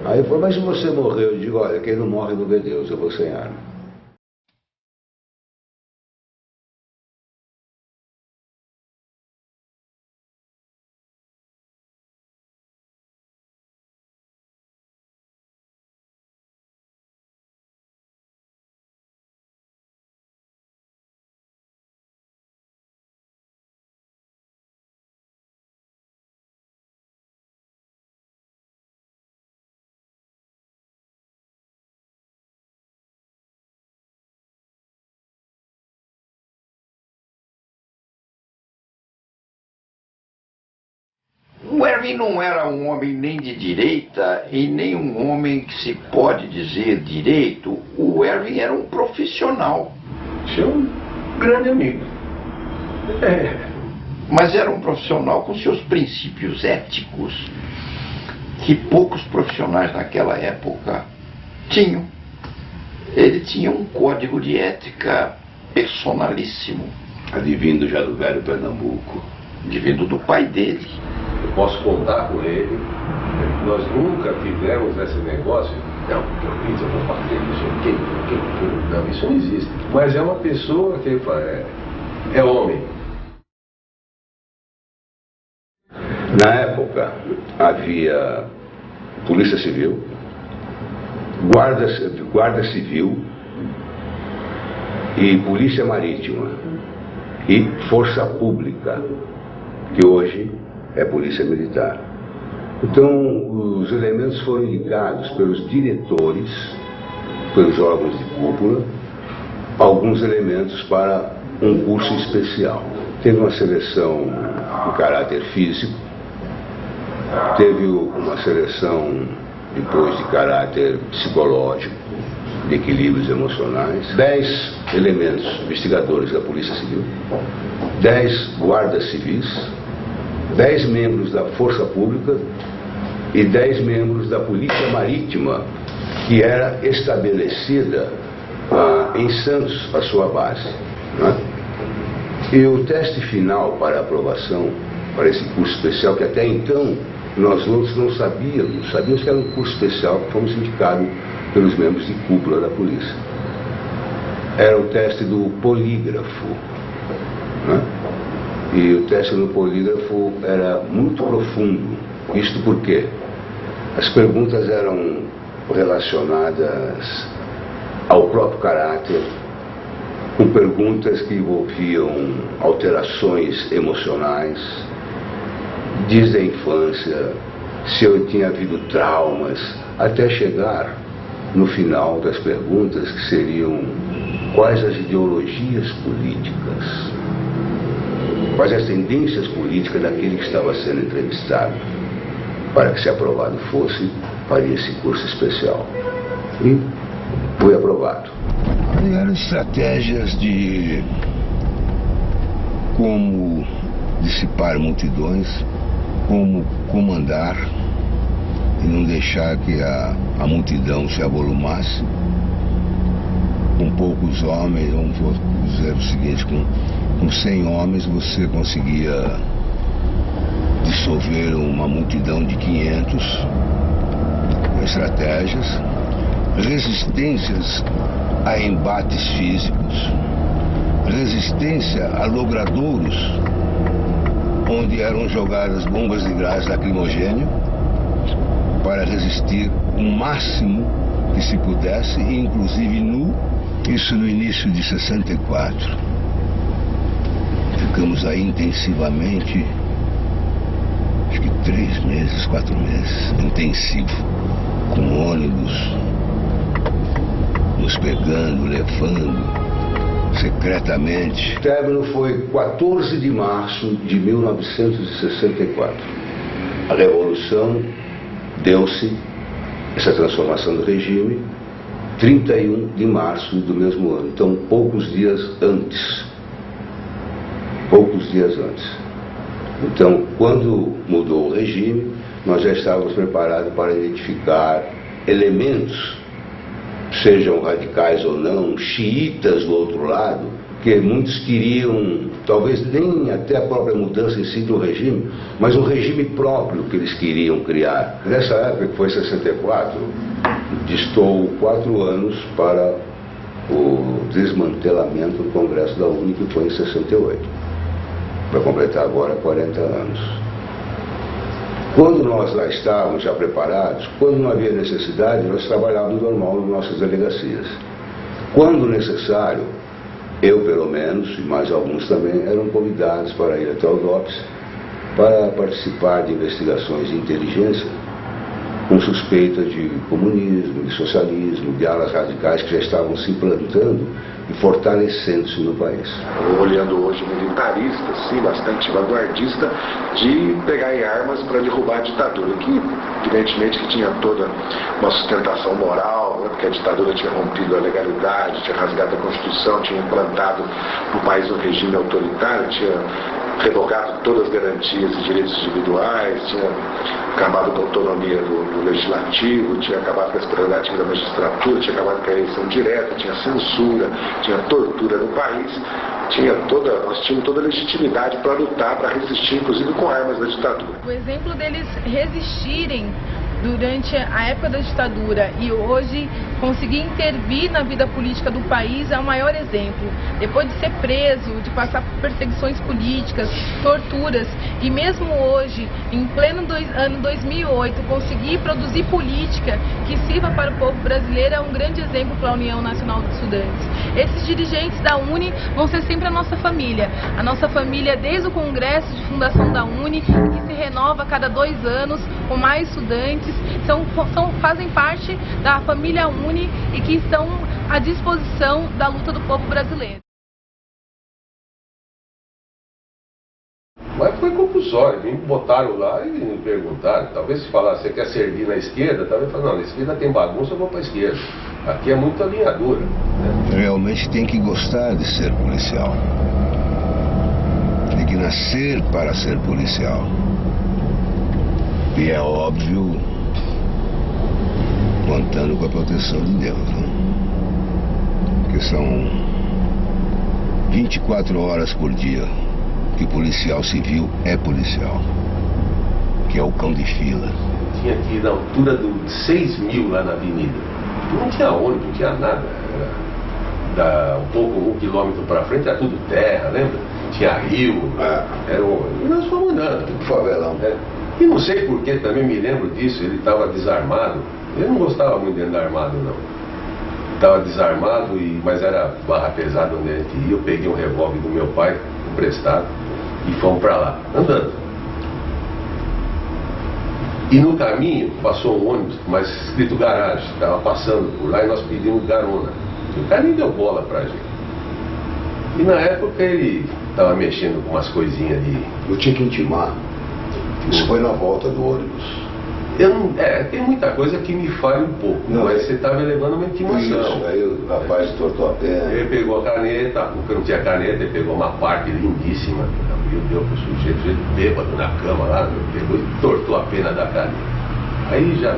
Aí ele falou, mas se você morreu? Eu digo, olha, quem não morre não vê Deus, eu vou sem arma. O Erwin não era um homem nem de direita e nem um homem que se pode dizer direito. O Erwin era um profissional. Tinha um grande amigo. Mas era um profissional com seus princípios éticos que poucos profissionais naquela época tinham. Ele tinha um código de ética personalíssimo. Advindo já do velho Pernambuco. Advindo do pai dele. Eu posso contar com ele. Nós nunca tivemos esse negócio. Não, porque eu fiz, eu vou fazer isso. Não, isso não existe. Mas é uma pessoa que é homem. Na época havia Polícia Civil, Guarda Civil e Polícia Marítima e Força Pública, que hoje é Polícia Militar. Então, os elementos foram indicados pelos diretores, pelos órgãos de cúpula, alguns elementos para um curso especial. Teve uma seleção de caráter físico, teve uma seleção depois de caráter psicológico, de equilíbrios emocionais, 10 elementos investigadores da Polícia Civil, 10 guardas civis, 10 membros da Força Pública e 10 membros da Polícia Marítima, que era estabelecida em Santos, a sua base, né? E o teste final para aprovação para esse curso especial, que até então nós outros não sabíamos que era um curso especial que fomos indicados pelos membros de cúpula da polícia. Era o teste do polígrafo, né? E o teste no polígrafo era muito profundo. Isto porque as perguntas eram relacionadas ao próprio caráter, com perguntas que envolviam alterações emocionais, desde a infância, se eu tinha havido traumas, até chegar no final das perguntas, que seriam quais as ideologias políticas, quais as tendências políticas daquele que estava sendo entrevistado, para que, se aprovado fosse, faria esse curso especial. E fui aprovado. Eram estratégias de como dissipar multidões, como comandar e não deixar que a multidão se avolumasse. Com poucos homens, vamos dizer o seguinte, com 100 homens você conseguia dissolver uma multidão de 500. Estratégias, resistências a embates físicos, resistência a logradouros, onde eram jogadas bombas de gás lacrimogêneo para resistir o máximo que se pudesse, inclusive nu. Isso no início de 64. Ficamos aí intensivamente, acho que 3 meses, 4 meses, intensivo, com ônibus nos pegando, levando, secretamente. O término foi 14 de março de 1964. A Revolução deu-se, essa transformação do regime, 31 de março do mesmo ano. Então, poucos dias antes. Então, quando mudou o regime, nós já estávamos preparados para identificar elementos, sejam radicais ou não, xiitas do outro lado, porque muitos queriam, talvez nem até a própria mudança em si do regime, mas um regime próprio que eles queriam criar. Nessa época, que foi 64, distou 4 anos para o desmantelamento do Congresso da UNE, que foi em 68, para completar agora 40 anos. Quando nós lá estávamos já preparados, quando não havia necessidade, nós trabalhávamos normal nas nossas delegacias. Quando necessário, eu pelo menos, e mais alguns também, eram convidados para ir até o DOPS para participar de investigações de inteligência com suspeita de comunismo, de socialismo, de alas radicais que já estavam se implantando e fortalecendo-se no país. Olhando hoje militarista, sim, bastante vanguardista, de pegar em armas para derrubar a ditadura, que evidentemente que tinha toda uma sustentação moral, né, porque a ditadura tinha rompido a legalidade, tinha rasgado a Constituição, tinha implantado no país um regime autoritário, tinha revogado todas as garantias e direitos individuais, tinha acabado com a autonomia do legislativo, tinha acabado com as prerrogativas da magistratura, tinha acabado com a eleição direta, tinha censura, tinha tortura no país, nós tínhamos toda a legitimidade para lutar, para resistir, inclusive com armas da ditadura. O exemplo deles resistirem durante a época da ditadura e hoje conseguir intervir na vida política do país é o maior exemplo. Depois de ser preso, de passar por perseguições políticas, torturas, e mesmo hoje, em pleno ano 2008, conseguir produzir política que sirva para o povo brasileiro é um grande exemplo para a União Nacional dos Estudantes. Esses dirigentes da UNE vão ser sempre a nossa família desde o congresso de fundação da UNE, que se renova a cada 2 anos com mais estudantes, fazem parte da família UNE e que estão à disposição da luta do povo brasileiro. Mas foi compulsório, me botaram lá e me perguntaram, talvez se falasse, você quer servir na esquerda? Talvez falasse, não, na esquerda tem bagunça, eu vou para a esquerda. Aqui é muita alinhadura. Né? Realmente tem que gostar de ser policial. Tem que nascer para ser policial. E é óbvio, contando com a proteção de Deus, né? Porque são 24 horas por dia que policial civil é policial, que é o cão de fila. Tinha que ir na altura de 6 mil lá na avenida. Não tinha ônibus, não tinha nada. Era um pouco 1 quilômetro para frente, era tudo terra, lembra? Tinha rio, e nós fomos andando. Tudo favelão. E não sei porquê, também me lembro disso, ele estava desarmado. Eu não gostava muito de andar armado, não. Estava desarmado, mas era barra pesada onde a gente ia. Eu peguei um revólver do meu pai, emprestado, e fomos para lá, andando. E no caminho passou um ônibus, mas escrito garagem, estava passando por lá e nós pedimos carona. O cara nem deu bola pra gente. E na época ele estava mexendo com umas coisinhas de... Eu tinha que intimar. Isso foi na volta do ônibus. Tem muita coisa que me falha um pouco, mas você estava levando uma intimação. Isso, aí o rapaz tortou a perna. Ele pegou a caneta, porque não tinha caneta, ele pegou uma parte lindíssima, abriu, deu pro sujeito bêbado na cama lá, pegou e tortou a pena da caneta. Aí já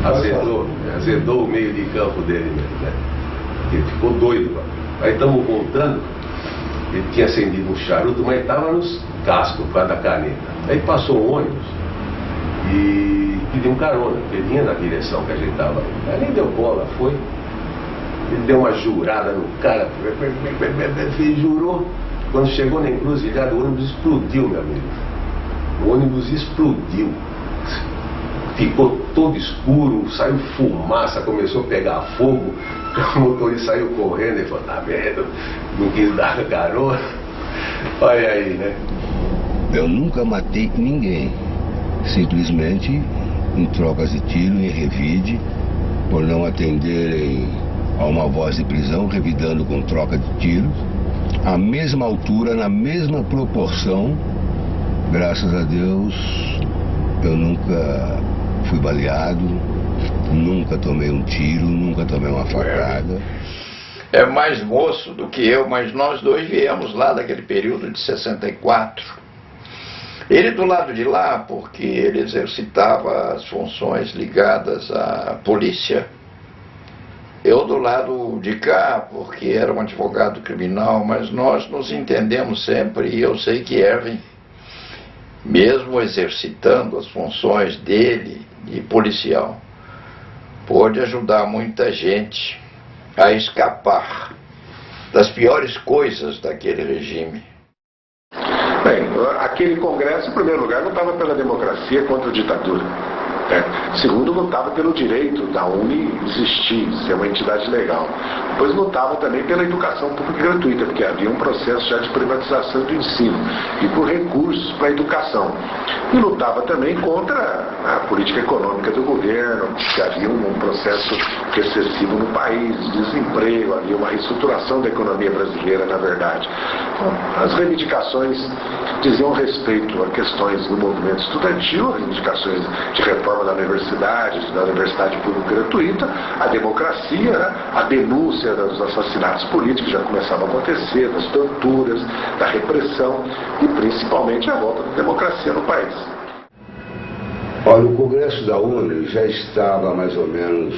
azedou o meio de campo dele mesmo, né? Ele ficou doido. Aí estamos voltando, ele tinha acendido um charuto, mas estava nos cascos por causa da caneta. Aí passou um ônibus e pediu um carona, porque ele vinha na direção que a gente estava. Aí nem deu bola, foi. Ele deu uma jurada no cara, ele jurou. Quando chegou na encruzilhada, o ônibus explodiu, meu amigo. O ônibus explodiu. Ficou todo escuro, saiu fumaça, começou a pegar fogo. O motorista saiu correndo e falou, tá vendo? Não quis dar carona. Olha aí, né? Eu nunca matei ninguém. Simplesmente em trocas de tiro, em revide, por não atenderem a uma voz de prisão, revidando com troca de tiros, à mesma altura, na mesma proporção. Graças a Deus, eu nunca fui baleado, nunca tomei um tiro, nunca tomei uma facada. É mais moço do que eu, mas nós dois viemos lá daquele período de 64. Ele do lado de lá, porque ele exercitava as funções ligadas à polícia, Eu do lado de cá, porque era um advogado criminal, mas nós nos entendemos sempre, e eu sei que Erwin, mesmo exercitando as funções dele de policial, pôde ajudar muita gente a escapar das piores coisas daquele regime. Bem, aquele congresso, em primeiro lugar, lutava pela democracia contra a ditadura. Segundo, lutava pelo direito da UNE existir, ser uma entidade legal. Depois lutava também pela educação pública gratuita, porque havia um processo já de privatização do ensino, e por recursos para a educação. E lutava também contra a política econômica do governo, que havia um processo recessivo no país, desemprego, havia uma reestruturação da economia brasileira, na verdade. Bom, as reivindicações diziam respeito a questões do movimento estudantil, reivindicações de reforma da universidade pública gratuita, a democracia, a denúncia dos assassinatos políticos já começava a acontecer, das torturas, da repressão e principalmente a volta da democracia no país. Olha, o Congresso da UNE já estava mais ou menos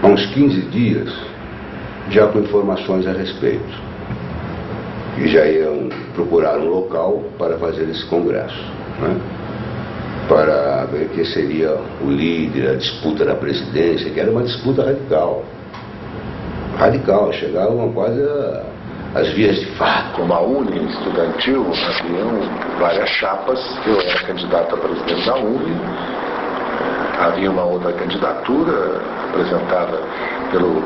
há uns 15 dias já com informações a respeito. E já iam procurar um local para fazer esse congresso, né? Para ver quem seria o líder, a disputa da presidência, que era uma disputa radical. Radical, chegavam quase às vias de fato. Como a UNE estudantil, haviam várias chapas. Eu era candidato a presidente da UNE. Havia uma outra candidatura apresentada pelo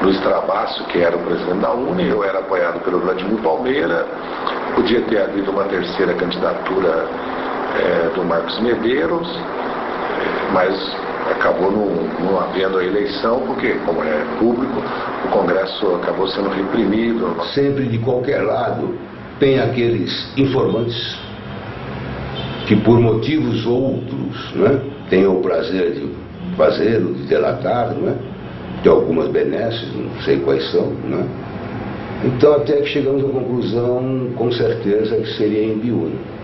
Luiz Trabasso, que era o presidente da UNE. Eu era apoiado pelo Vladimir Palmeira. Podia ter havido uma terceira candidatura do Marcos Medeiros, mas acabou não havendo a eleição, porque, como é público, o Congresso acabou sendo reprimido. Sempre, de qualquer lado, tem aqueles informantes que, por motivos outros, né, têm o prazer de fazer, de delatar, né, de algumas benesses, não sei quais são, né. Então, até que chegamos à conclusão, com certeza, que seria em Biúna.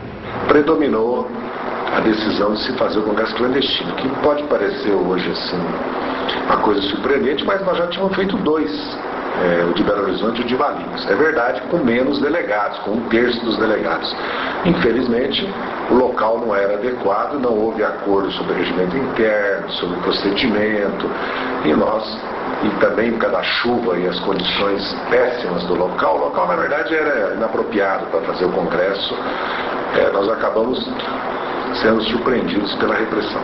Predominou a decisão de se fazer o Congresso clandestino, que pode parecer hoje assim uma coisa surpreendente, mas nós já tínhamos feito dois, o de Belo Horizonte e o de Valinhos. É verdade, com menos delegados, com 1/3 dos delegados. Infelizmente, o local não era adequado, não houve acordo sobre regimento interno, sobre procedimento, e também por causa da chuva e as condições péssimas do local, o local na verdade era inapropriado para fazer o Congresso. Nós acabamos sendo surpreendidos pela repressão.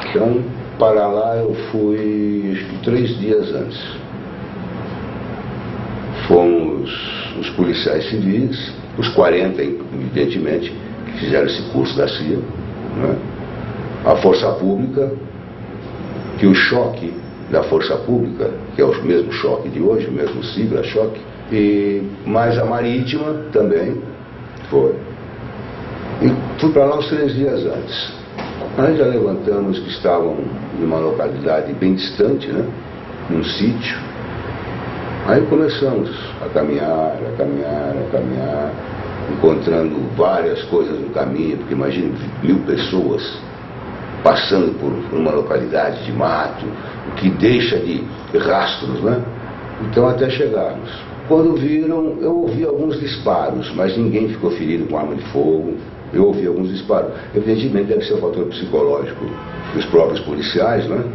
Então, para lá eu fui, acho que 3 dias antes. Fomos os policiais civis, os 40, evidentemente, que fizeram esse curso da CIA, né? A Força Pública, que o choque da Força Pública, que é o mesmo choque de hoje, o mesmo sigla, choque, e mais a Marítima também foi. E fui para lá uns 3 dias antes. Nós já levantamos que estavam em uma localidade bem distante, né? Num sítio. Aí começamos a caminhar, encontrando várias coisas no caminho, porque imagina 1000 pessoas passando por uma localidade de mato, o que deixa de rastros, né? Então até chegarmos. Quando viram, eu ouvi alguns disparos, mas ninguém ficou ferido com arma de fogo. Eu ouvi alguns disparos. Evidentemente deve ser um fator psicológico dos próprios policiais, né?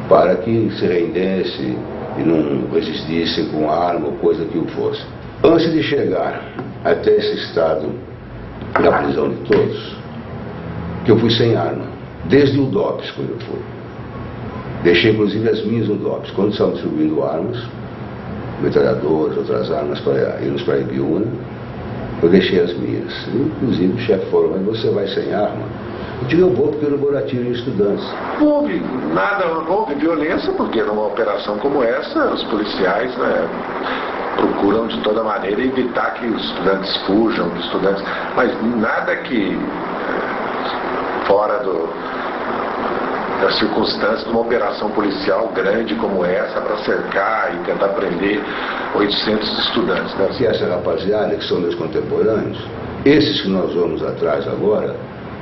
Para que se rendesse e não resistissem com arma ou coisa que o fosse. Antes de chegar até esse estado da prisão de todos, que eu fui sem arma, desde o DOPS quando eu fui. Deixei inclusive as minhas no DOPS. Quando estavam distribuindo armas, metralhadoras, outras armas para irmos para Ibiúna, eu deixei as minhas. Inclusive o chefe falou, mas você vai sem arma? Eu digo, eu vou porque eu não vou dar tiro em estudantes. Não houve violência, porque numa operação como essa, os policiais, né, procuram de toda maneira evitar que os estudantes fujam, mas nada que fora das circunstâncias de uma operação policial grande como essa para cercar e tentar prender 800 estudantes. Né? E essa rapaziada, que são meus contemporâneos, esses que nós vamos atrás agora,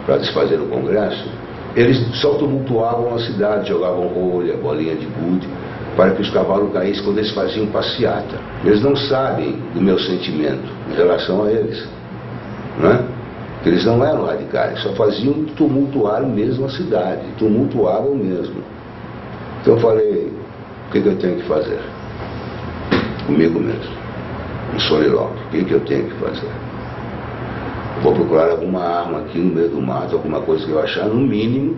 para desfazer o Congresso, eles só tumultuavam a cidade, jogavam rolha, bolinha de gude, para que os cavalos caíssem quando eles faziam passeata. Eles não sabem do meu sentimento em relação a eles, não é? Porque eles não eram radicais, só faziam tumultuar mesmo a cidade, tumultuavam mesmo. Então eu falei, o que eu tenho que fazer? Comigo mesmo, um solilóquio, o que eu tenho que fazer? Eu vou procurar alguma arma aqui no meio do mato, alguma coisa que eu achar, no mínimo,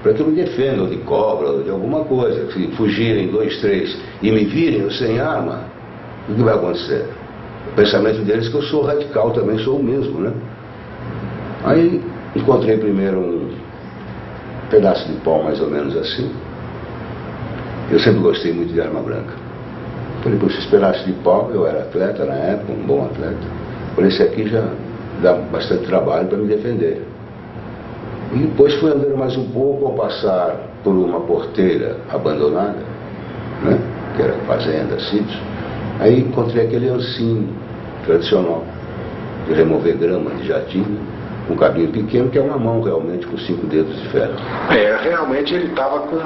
para que eu me defenda, ou de cobra, ou de alguma coisa. Se fugirem 2, 3 e me virem eu sem arma, o que vai acontecer? O pensamento deles é que eu sou radical, também sou o mesmo, né? Aí encontrei primeiro um pedaço de pau mais ou menos assim. Eu sempre gostei muito de arma branca. Falei, por esse pedaço de pau, eu era atleta na época, um bom atleta. Falei, esse aqui já dá bastante trabalho para me defender. E depois fui andando mais um pouco ao passar por uma porteira abandonada, né? Que era fazenda, sítio. Aí encontrei aquele ancinho tradicional de remover grama de jatinho, um cabinho pequeno, que é uma mão realmente com 5 dedos de ferro. Realmente ele estava com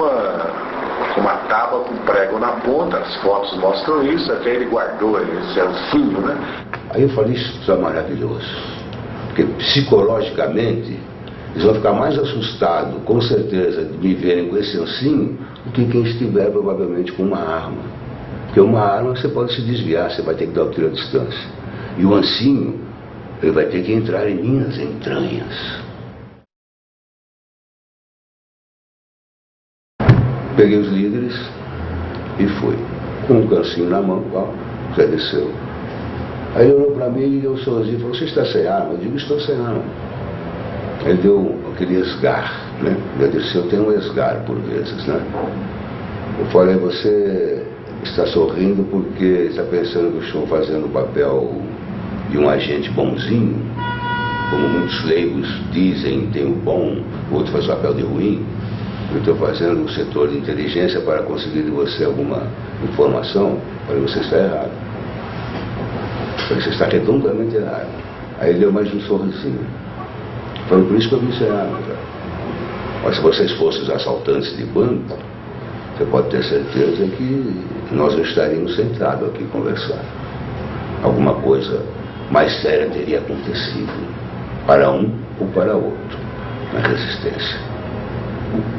uma tábua com prego na ponta, as fotos mostram isso, até ele guardou esse ancinho, né? Aí eu falei, isso é maravilhoso, porque psicologicamente eles vão ficar mais assustados, com certeza, de me verem com esse ancinho, do que quem estiver provavelmente com uma arma. Porque uma arma você pode se desviar, você vai ter que dar o tiro à distância. E o ancinho, ele vai ter que entrar em minhas entranhas. Peguei os líderes e fui. Com um cancinho na mão, já desceu. Aí ele olhou para mim e deu um sorrisinho e falou, você está sem arma? Eu digo, estou sem arma. Ele deu aquele esgar, né? Já desceu, tem um esgar por vezes, né? Eu falei, você está sorrindo porque está pensando que eu estou fazendo o papel de um agente bonzinho, como muitos leigos dizem, tem o bom, o outro faz o papel de ruim. Eu estou fazendo um setor de inteligência para conseguir de você alguma informação. Falei, você está errado. Falei, você está redondamente errado. Aí ele deu mais um sorrisinho. Falei, por isso que eu vim sem arma, cara. Mas se vocês fossem os assaltantes de banco, você pode ter certeza que nós não estaríamos sentados aqui conversando. Alguma coisa mais séria teria acontecido, para um ou para outro, na resistência.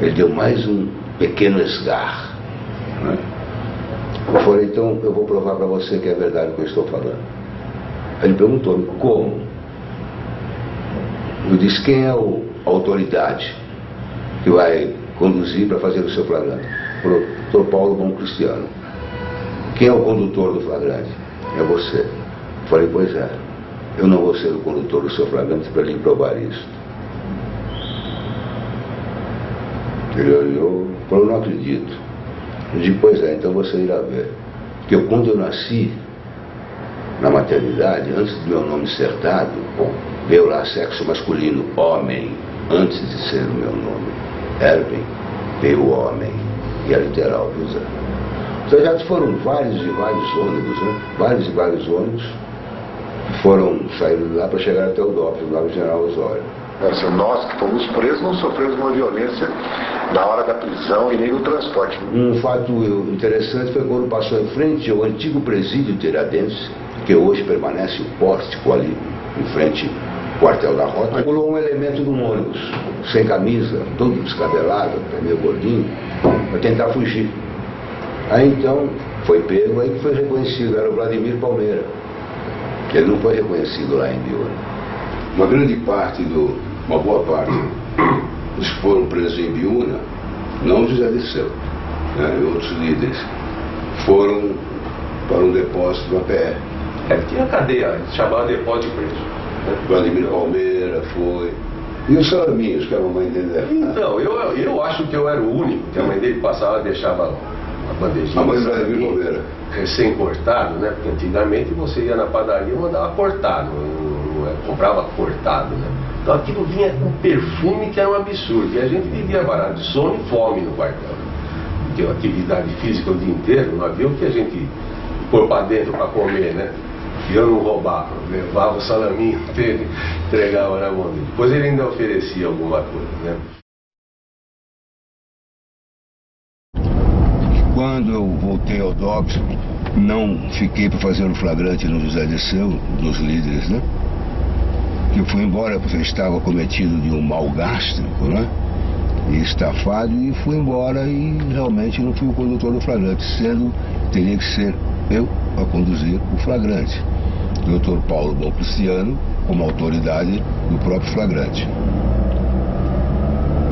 Ele deu mais um pequeno esgar, né? Eu falei, então eu vou provar para você que é verdade o que eu estou falando. Ele perguntou-me, como? Eu disse, quem é a autoridade que vai conduzir para fazer o seu flagrante? Falou, Dr. Paulo Bom Cristiano. Quem é o condutor do flagrante? É você. Eu falei, pois é, eu não vou ser o condutor do seu flagrante para lhe provar isso. Ele olhou e falou, não acredito. Eu disse, pois é, então você irá ver. Porque quando eu nasci na maternidade, antes do meu nome ser dado, veio lá sexo masculino, homem, antes de ser o meu nome. Erwin, veio o homem, e é literal, viu, Zé? Então já foram vários e vários ônibus, né? Vários e vários ônibus foram saindo de lá para chegar até o DOPS, lá no General Osório. Nós que fomos presos não sofremos uma violência na hora da prisão e nem no transporte. Um fato interessante foi quando passou em frente ao antigo presídio Tiradentes, que hoje permanece o pórtico ali, em frente ao quartel da rota. Pulou um elemento de um ônibus, sem camisa, todo descabelado, meio gordinho, para tentar fugir. Aí então foi pego, aí que foi reconhecido, era o Vladimir Palmeira. Ele não foi reconhecido lá em Biúna. Uma grande parte uma boa parte dos que foram presos em Biúna, não José Dirceu, né, e outros líderes, foram para um depósito na PR. Tinha cadeia, chamava depósito de preso. Né? Vladimir Palmeira foi. E os salaminhos que a mamãe dele levava? Então, eu acho que eu era o único, que a mãe dele passava, deixava a bandejinha. A mãe do Vladimir Palmeira. Recém-cortado, né? Porque antigamente você ia na padaria e mandava cortar, não comprava cortado, né? Então aquilo vinha com perfume que era um absurdo. E a gente vivia barato de sono e fome no quartel. Porque a atividade física o dia inteiro, não havia o que a gente pôr para dentro para comer, né? E eu não roubava, levava o salaminho dele, entregava na mão dele. Depois ele ainda oferecia alguma coisa, né? Quando eu voltei ao DOPS, não fiquei para fazer o flagrante no José Dirceu, dos líderes, né? Que eu fui embora porque eu estava cometido de um mal gástrico, né? E estafado, e fui embora e realmente não fui o condutor do flagrante, sendo que teria que ser eu a conduzir o flagrante. O Dr. Paulo Bom Cristiano, como autoridade do próprio flagrante.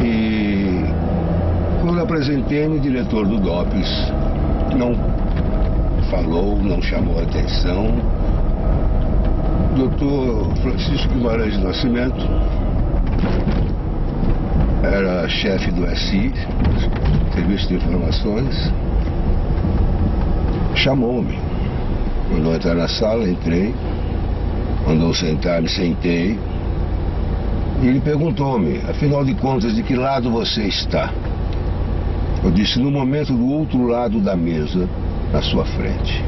E quando apresentei-me, o diretor do DOPS não falou, não chamou a atenção. Dr. Francisco Guimarães de Nascimento era chefe do SI, Serviço de Informações, chamou-me. Mandou entrar na sala, entrei, mandou sentar, me sentei, e ele perguntou-me, afinal de contas, de que lado você está? Eu disse, no momento do outro lado da mesa, na sua frente.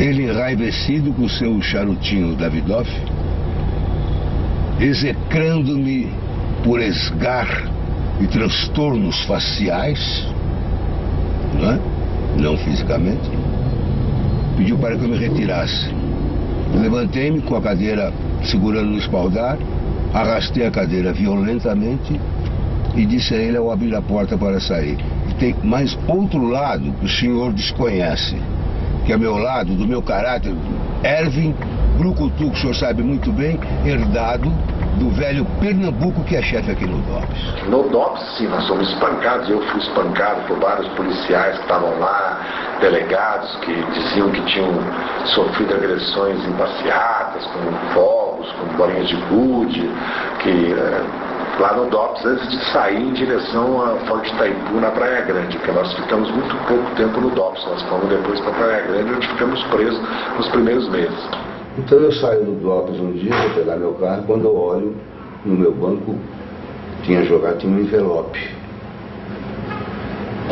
Ele, enraivecido com o seu charutinho Davidoff, execrando-me por esgar e transtornos faciais, não fisicamente, pediu para que eu me retirasse. Levantei-me com a cadeira segurando no espaldar, arrastei a cadeira violentamente e disse a ele ao abrir a porta para sair: tem mais outro lado que o senhor desconhece, que é meu lado, do meu caráter, Ervin Brucutu, que o senhor sabe muito bem, herdado do velho Pernambuco, que é chefe aqui no DOPS. No DOPS, sim, nós somos espancados. Eu fui espancado por vários policiais que estavam lá, delegados que diziam que tinham sofrido agressões em passeatas, com fogos, com bolinhas de gude, que lá no DOPS, antes de sair em direção a Forte Itaipu, na Praia Grande, porque nós ficamos muito pouco tempo no DOPS, nós fomos depois para Praia Grande, onde ficamos presos nos primeiros meses. Então eu saio do DOPS um dia, vou pegar meu carro, quando eu olho no meu banco, tinha um envelope.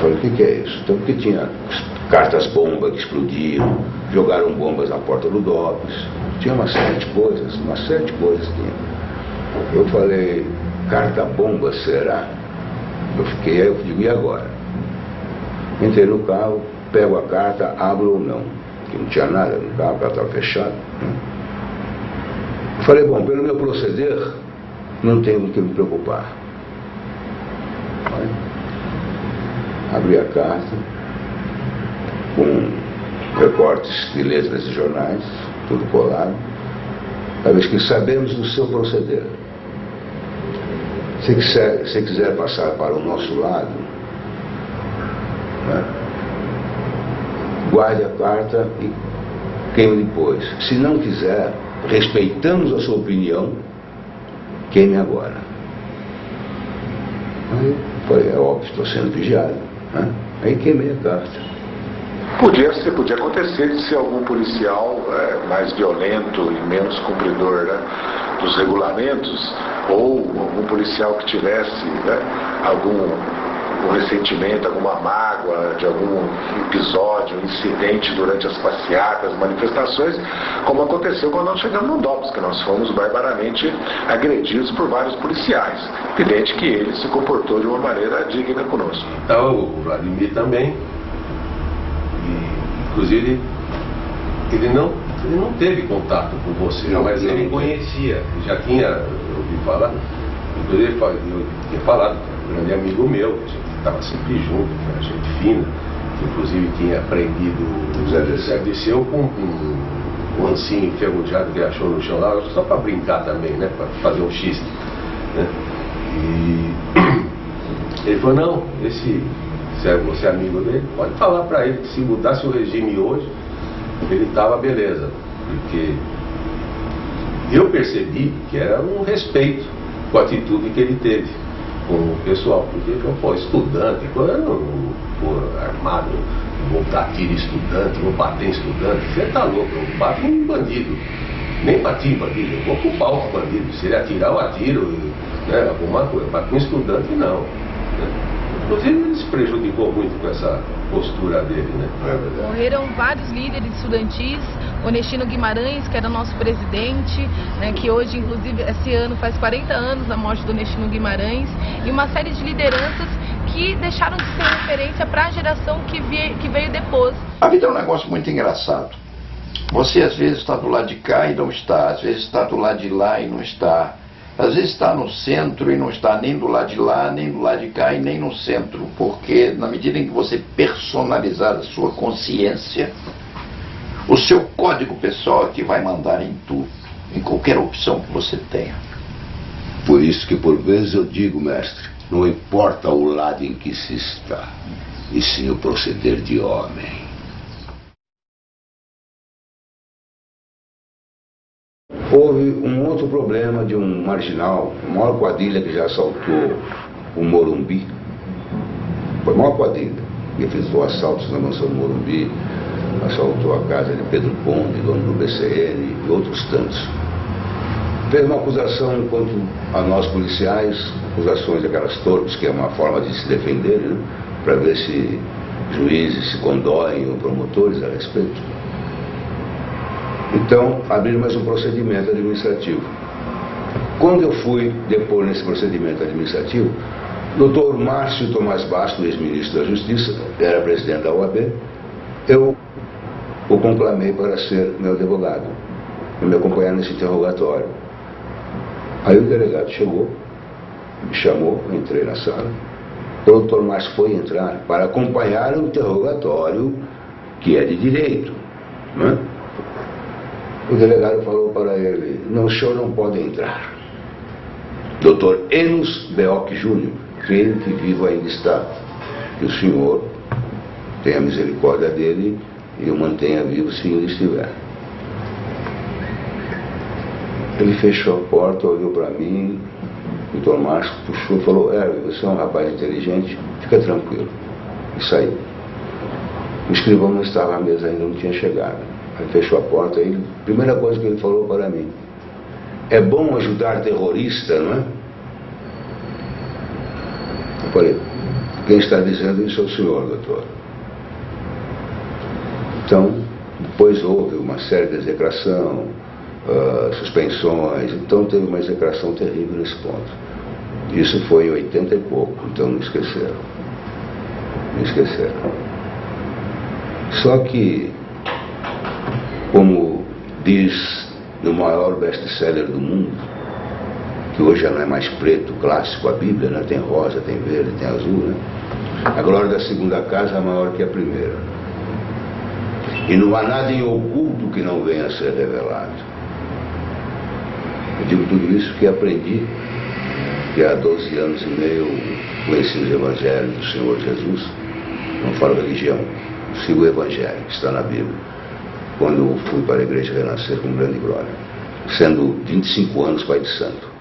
Falei, o que é isso? Então, porque tinha cartas-bomba que explodiram, jogaram bombas na porta do DOPS, tinha uma série de coisas tinha. Eu falei, carta-bomba será? Eu fiquei, aí eu digo, e agora? Entrei no carro, pego a carta, abro ou não. Que não tinha nada no carro, o carro estava fechado. Eu falei, bom, pelo meu proceder, não tenho com que me preocupar. Abri a carta, com recortes de letras de jornais, tudo colado. Talvez que sabemos do seu proceder. Se quiser passar para o nosso lado, guarde a carta e queime depois. Se não quiser, respeitamos a sua opinião, queime agora. Aí falei, é óbvio, estou sendo vigiado. Aí queimei a carta. Podia acontecer de ser algum policial mais violento e menos cumpridor dos regulamentos, ou algum policial que tivesse algum ressentimento, alguma mágoa de algum episódio, incidente durante as passeatas, manifestações, como aconteceu quando nós chegamos no DOPS, que nós fomos barbaramente agredidos por vários policiais. Evidente que ele se comportou de uma maneira digna conosco. Então o Vladimir também, inclusive, ele não teve contato com você, mas ele conhecia, já tinha ouvido falar, inclusive eu tinha falado com um grande amigo meu, que a gente estava sempre junto, que era gente fina, que inclusive tinha aprendido o Zé Dirceu com um ancinho enferrujado que ele achou no chão lá, só para brincar também, né, para fazer um xiste, né? E ele falou, não, se você é amigo dele, pode falar para ele que se mudasse o regime hoje, ele estava beleza, porque eu percebi que era um respeito com a atitude que ele teve com o pessoal, porque pô, estudante, quando eu não for armado, vou dar tiro em estudante, vou bater em estudante, você tá louco, eu bato em bandido, nem bati em bandido, eu vou culpar os bandidos, se ele atirar eu atiro, né, alguma coisa, bater em estudante não, né? Inclusive ele se prejudicou muito com essa postura dele, né? Morreram vários líderes estudantis, Onestino Guimarães, que era nosso presidente, né, que hoje, inclusive, esse ano faz 40 anos da morte do Onestino Guimarães, e uma série de lideranças que deixaram deixaram de ser referência para a geração que veio depois. A vida é um negócio muito engraçado. Você às vezes está do lado de cá e não está, às vezes está do lado de lá e não está, às vezes está no centro e não está nem do lado de lá, nem do lado de cá e nem no centro, porque na medida em que você personalizar a sua consciência, o seu código pessoal é que vai mandar em tudo, em qualquer opção que você tenha. Por isso que por vezes eu digo, mestre, não importa o lado em que se está, e sim o proceder de homem. Houve um outro problema de um marginal, a maior quadrilha que já assaltou o Morumbi. Foi a maior quadrilha que fez assaltos na mansão do Morumbi, assaltou a casa de Pedro Conde, dono do BCN e outros tantos. Fez uma acusação contra a nós policiais, acusações daquelas torpes, que é uma forma de se defender, né? Para ver se juízes se condoem ou promotores a respeito. Então, abriram mais um procedimento administrativo. Quando eu fui depor nesse procedimento administrativo, o Dr. Márcio Tomás Basto, ex-ministro da Justiça, era presidente da OAB, eu o conclamei para ser meu advogado, para me acompanhar nesse interrogatório. Aí o delegado chegou, me chamou, eu entrei na sala. O Dr. Márcio foi entrar para acompanhar o interrogatório, que é de direito, né? O delegado falou para ele: não, o senhor não pode entrar. Dr. Enos Beoc Júnior, creio que vivo ainda está, que o senhor tenha misericórdia dele e o mantenha vivo se ele estiver. Ele fechou a porta, olhou para mim, o Dr. Márcio puxou e falou: você é um rapaz inteligente, fica tranquilo. E saiu. O escrivão não estava à mesa ainda, não tinha chegado. Aí fechou a porta e a primeira coisa que ele falou para mim: é bom ajudar terrorista, não é? Eu falei: quem está dizendo isso é o senhor, doutor. Então, depois houve uma série de execração, suspensões, então teve uma execração terrível nesse ponto. Isso foi em 80 e pouco, então não esqueceram. Não esqueceram. Só que, como diz no maior best-seller do mundo, que hoje já não é mais preto clássico, a Bíblia, né? Tem rosa, tem verde, tem azul, né? A glória da segunda casa é maior que a primeira. E não há nada em oculto que não venha a ser revelado. Eu digo tudo isso que aprendi, que há 12 anos e meio conheci os evangelhos do Senhor Jesus. Não falo religião, sigo o evangelho, está na Bíblia. Quando fui para a igreja renascer com grande glória, sendo 25 anos pai de santo.